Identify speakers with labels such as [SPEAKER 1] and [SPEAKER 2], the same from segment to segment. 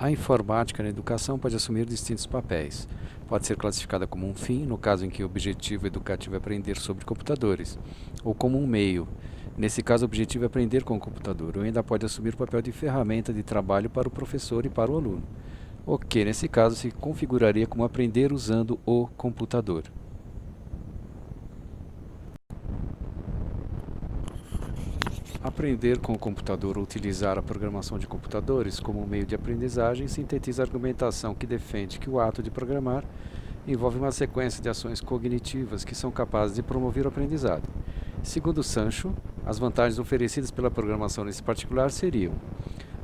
[SPEAKER 1] A informática na educação pode assumir distintos papéis. Pode ser classificada como um fim, no caso em que o objetivo educativo é aprender sobre computadores, ou como um meio. Nesse caso, o objetivo é aprender com o computador, ou ainda pode assumir o papel de ferramenta de trabalho para o professor e para o aluno, o que, nesse caso, se configuraria como aprender usando o computador. Aprender com o computador ou utilizar a programação de computadores como um meio de aprendizagem sintetiza a argumentação que defende que o ato de programar envolve uma sequência de ações cognitivas que são capazes de promover o aprendizado. Segundo Sancho, as vantagens oferecidas pela programação nesse particular seriam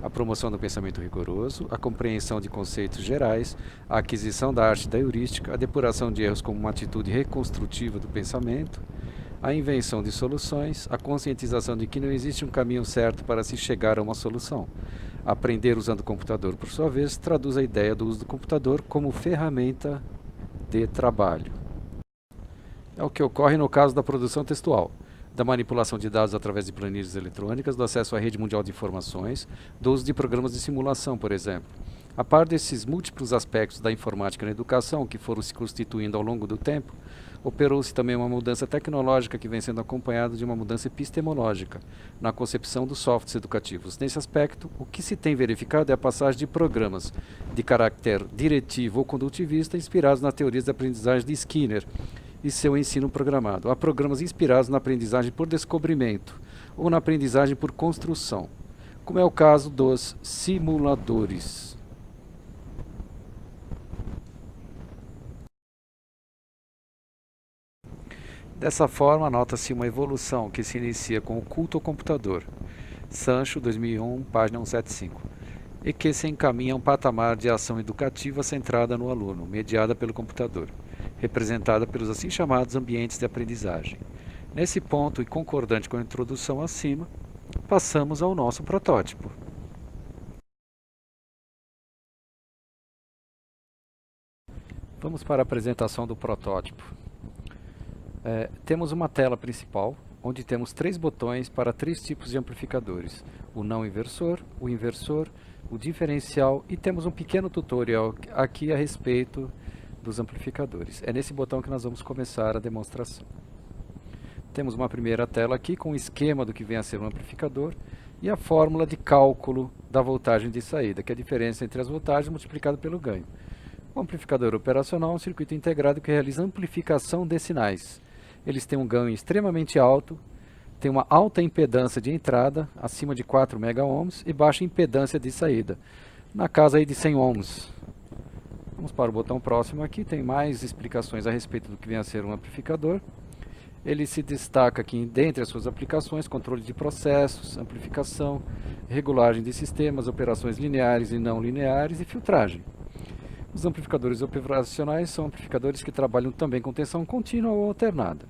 [SPEAKER 1] a promoção do pensamento rigoroso, a compreensão de conceitos gerais, a aquisição da arte da heurística, a depuração de erros como uma atitude reconstrutiva do pensamento, a invenção de soluções, a conscientização de que não existe um caminho certo para se chegar a uma solução. Aprender usando o computador, por sua vez, traduz a ideia do uso do computador como ferramenta de trabalho. É o que ocorre no caso da produção textual, da manipulação de dados através de planilhas eletrônicas, do acesso à rede mundial de informações, do uso de programas de simulação, por exemplo. A par desses múltiplos aspectos da informática na educação que foram se constituindo ao longo do tempo, operou-se também uma mudança tecnológica que vem sendo acompanhada de uma mudança epistemológica na concepção dos softwares educativos. Nesse aspecto, o que se tem verificado é a passagem de programas de caráter diretivo ou condutivista inspirados nas teorias de aprendizagem de Skinner e seu ensino programado, a programas inspirados na aprendizagem por descobrimento ou na aprendizagem por construção, como é o caso dos simuladores. Dessa forma, nota-se uma evolução que se inicia com o culto ao computador, Sancho, 2001, página 175, e que se encaminha a um patamar de ação educativa centrada no aluno, mediada pelo computador, representada pelos assim chamados ambientes de aprendizagem. Nesse ponto, e concordante com a introdução acima, passamos ao nosso protótipo. Vamos para a apresentação do protótipo. Temos uma tela principal, onde temos 3 botões para 3 tipos de amplificadores: o não inversor, o diferencial, e temos um pequeno tutorial aqui a respeito dos amplificadores. É nesse botão que nós vamos começar a demonstração. Temos uma primeira tela aqui com o esquema do que vem a ser um amplificador e a fórmula de cálculo da voltagem de saída, que é a diferença entre as voltagens multiplicado pelo ganho. O amplificador operacional é um circuito integrado que realiza amplificação de sinais. Eles têm um ganho extremamente alto, tem uma alta impedância de entrada, acima de 4 megaohms, e baixa impedância de saída, na casa aí de 100 ohms. Vamos para o botão próximo aqui, tem mais explicações a respeito do que vem a ser um amplificador. Ele se destaca aqui dentre as suas aplicações: controle de processos, amplificação, regulagem de sistemas, operações lineares e não lineares e filtragem. Os amplificadores operacionais são amplificadores que trabalham também com tensão contínua ou alternada.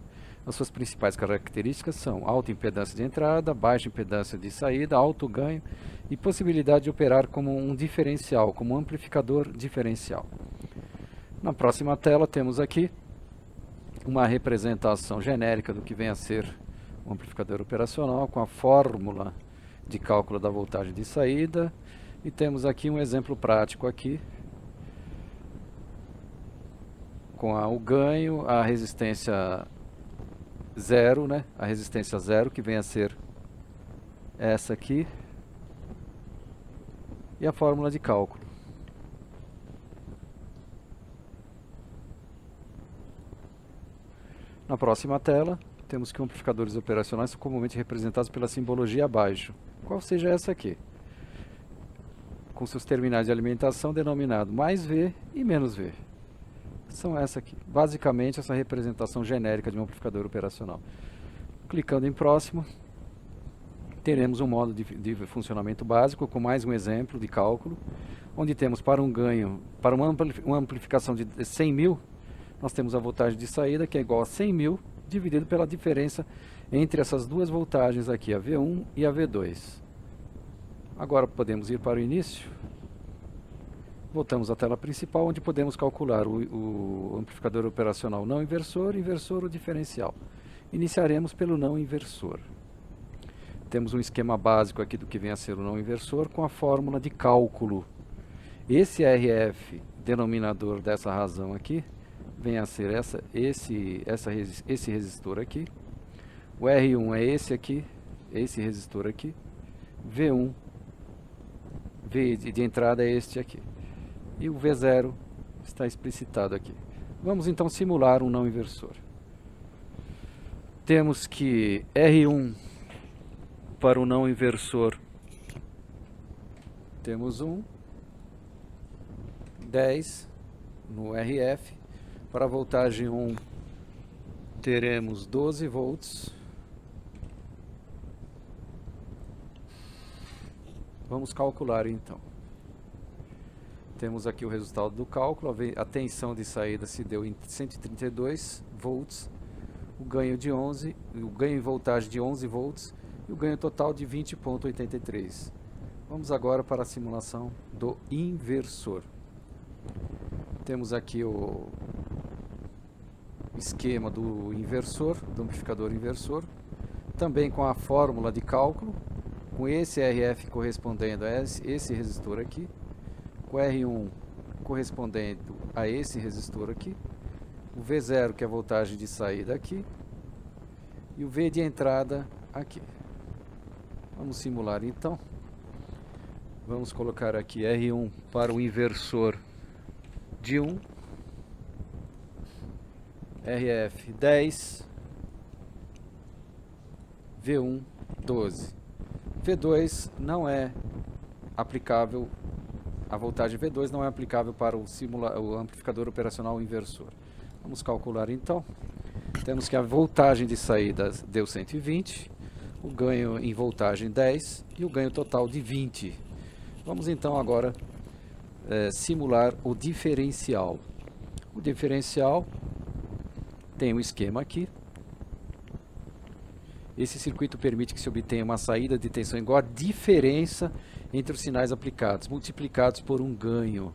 [SPEAKER 1] As suas principais características são alta impedância de entrada, baixa impedância de saída, alto ganho e possibilidade de operar como um diferencial, como um amplificador diferencial. Na próxima tela temos aqui uma representação genérica do que vem a ser um amplificador operacional com a fórmula de cálculo da voltagem de saída, e temos aqui um exemplo prático aqui com o ganho, a resistência zero, a resistência zero, que vem a ser essa aqui, e a fórmula de cálculo. Na próxima tela, temos que amplificadores operacionais são comumente representados pela simbologia abaixo, qual seja essa aqui, com seus terminais de alimentação denominado mais V e menos V. São essa aqui, basicamente essa representação genérica de um amplificador operacional. Clicando em próximo, teremos um modo de funcionamento básico com mais um exemplo de cálculo, onde temos para um ganho, para uma amplificação de 100 mil, nós temos a voltagem de saída, que é igual a 100 mil dividido pela diferença entre essas duas voltagens aqui, a V1 e a V2. Agora podemos ir para o início. Voltamos à tela principal, onde podemos calcular o amplificador operacional não inversor, inversor ou diferencial. Iniciaremos pelo não inversor. Temos um esquema básico aqui do que vem a ser o não inversor com a fórmula de cálculo. Esse RF, denominador dessa razão aqui, vem a ser esse resistor aqui. O R1 é esse aqui, esse resistor aqui. V1, V de entrada é este aqui. E o V0 está explicitado aqui. Vamos então simular um não inversor. Temos que R1 para o não inversor, temos 1, 10 no RF. Para a voltagem 1 teremos 12 volts. Vamos calcular então. Temos aqui o resultado do cálculo. A tensão de saída se deu em 132 volts. O ganho de 11, o ganho em voltagem de 11 volts e o ganho total de 20,83. Vamos agora para a simulação do inversor. Temos aqui o esquema do inversor, do amplificador inversor, também com a fórmula de cálculo, com esse RF correspondendo a esse resistor aqui, com R1 correspondendo a esse resistor aqui, o V0 que é a voltagem de saída aqui, e o V de entrada aqui. Vamos simular então. Vamos colocar aqui R1 para o inversor de 1, RF 10, V1 12. V2 não é aplicável, a voltagem V2 não é aplicável para o amplificador operacional inversor. Vamos calcular então. Temos que a voltagem de saída deu 120, o ganho em voltagem 10 e o ganho total de 20. Vamos então agora simular o diferencial. O diferencial tem um esquema aqui. Esse circuito permite que se obtenha uma saída de tensão igual à diferença entre os sinais aplicados, multiplicados por um ganho.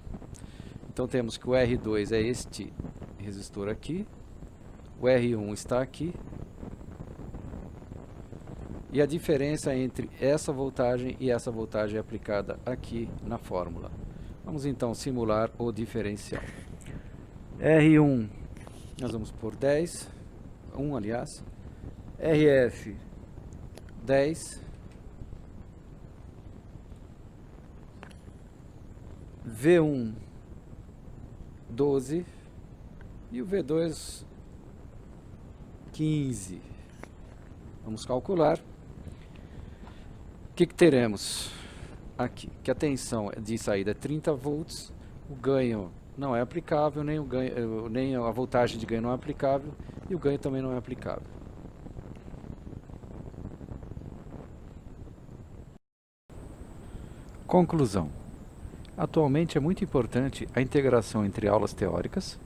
[SPEAKER 1] Então temos que o R2 é este resistor aqui, o R1 está aqui, e a diferença entre essa voltagem e essa voltagem é aplicada aqui na fórmula. Vamos então simular o diferencial. R1, nós vamos por 10, 1 aliás, RF 10, V1 12 e o V2 15. Vamos calcular. O que teremos aqui? Que a tensão de saída é 30 volts, o ganho não é aplicável, nem a voltagem de ganho não é aplicável e o ganho também não é aplicável. Conclusão. Atualmente é muito importante a integração entre aulas teóricas,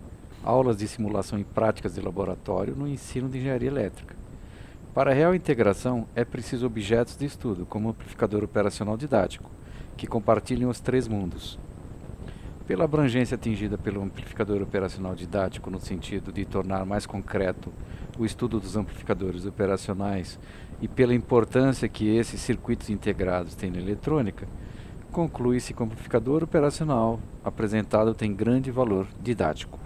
[SPEAKER 1] aulas de simulação e práticas de laboratório no ensino de engenharia elétrica. Para a real integração, é preciso objetos de estudo, como o amplificador operacional didático, que compartilhem os três mundos. Pela abrangência atingida pelo amplificador operacional didático no sentido de tornar mais concreto o estudo dos amplificadores operacionais e pela importância que esses circuitos integrados têm na eletrônica, conclui-se que o amplificador operacional apresentado tem grande valor didático.